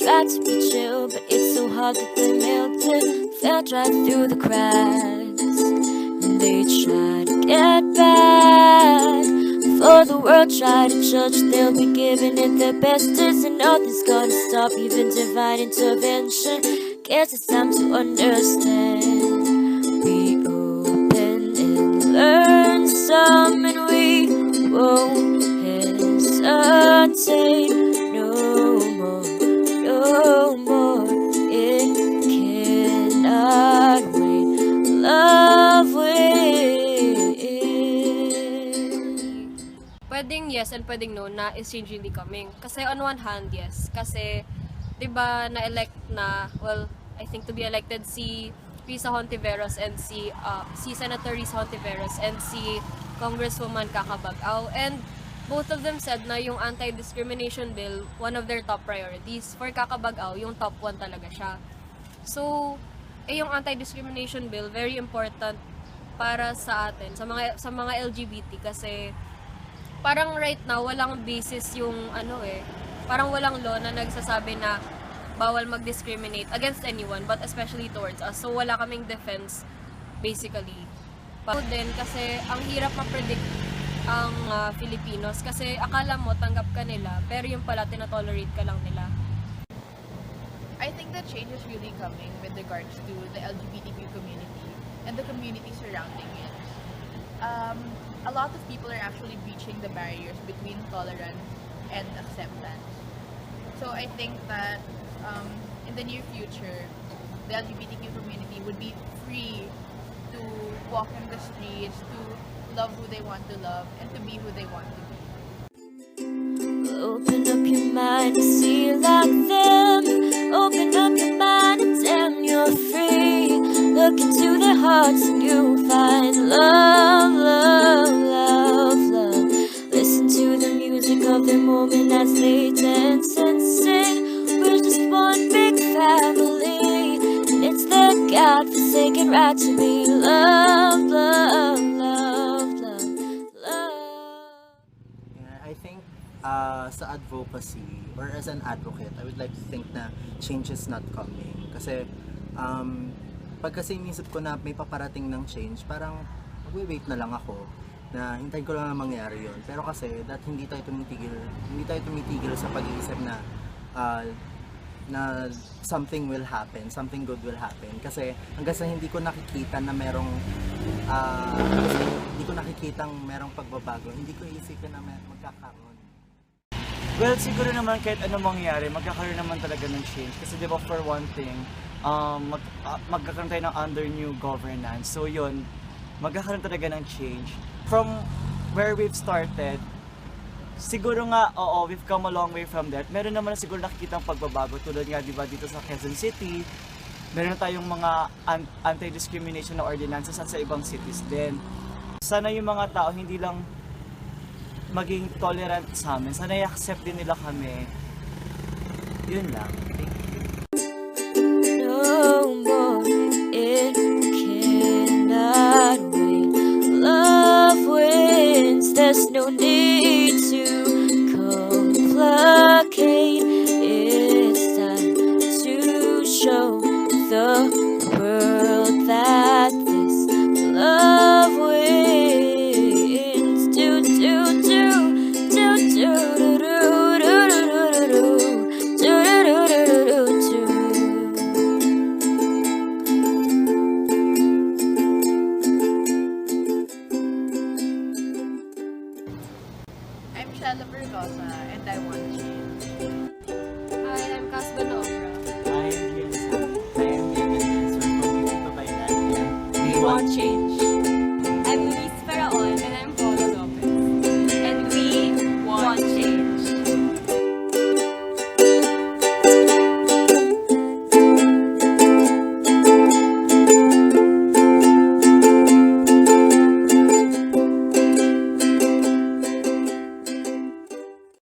Tried to be chill, but it's so hard that they melted. Fell right through the cracks, and they try to get back. Before the world try to judge, they'll be giving it their best. And nothing's gonna stop even divine intervention. Guess it's time to understand. Be open and learn some, and we won't hesitate no more. No more, it cannot wait. Love wait. Pwedeng yes and pwedeng no na is change really coming. Kasi on one hand, yes. Kasi, diba, na-elect na, well, I think to be elected si Risa Hontiveros and si Senator Risa Hontiveros and si Congresswoman Kaka Bag-aw. And both of them said na yung anti-discrimination bill, one of their top priorities. For Kaka Bag-aw, yung top 1 talaga siya. So, yung anti-discrimination bill, very important para sa atin, sa mga LGBT, kasi parang right now, walang basis yung parang walang law na nagsasabi na bawal mag-discriminate against anyone, but especially towards us. So, wala kaming defense, basically. Din, kasi ang hirap ma-predict ang Filipinos kasi akala mo tanggap ka nila pero yung pala tinatolerate ka lang nila. I think that change is really coming with regards to the LGBTQ community and the community surrounding it. A lot of people are actually breaching the barriers between tolerance and acceptance. So I think that in the near future, the LGBTQ community would be free to walk in the streets, to love who they want to love, and to be who they want to be. Open up your mind to see like them. Open up your mind and damn, you're free. Look into their hearts and you'll find love, love, love, love. Listen to the music of their moment as they dance and sing. We're just one big family, and it's their God-forsaken right to be loved, love, love, love, love. I think sa advocacy or as an advocate, I would like to think na change is not coming. Kasi pag kasi inisip ko na may paparating ng change, parang magwi-wait na lang ako na hintayin ko lang na mangyari yun. Pero kasi hindi tayo tumitigil sa pag-iisip na na something will happen, something good will happen. Kasi hanggang sa hindi ko nakikita na merong pagbabago, hindi ko iisipin na magkakaroon. Well, siguro naman kahit anong mangyari, magkakaroon naman talaga ng change. Kasi diba for one thing, magkakaroon tayo ng under new governance. So yun, magkakaroon talaga ng change. From where we've started, siguro nga, oo, we've come a long way from that. Meron naman siguro nakikitang pagbabago. Tulad nga diba dito sa Quezon City, meron tayong mga anti-discrimination na ordinances at sa ibang cities din. Sana yung mga tao hindi lang maging tolerant sa amin. Sana i-accept din nila kami. Yun lang. Thank you. No more, it cannot wait. Love wins, there's no need to complicate. It's time to show the world that this love wins. Do do do do do do do do do do do. I'm Shella Bergosa, and I want change. Hi, I'm Casba Noobra. I am Lian Sam. I am Lian Sam. We want change.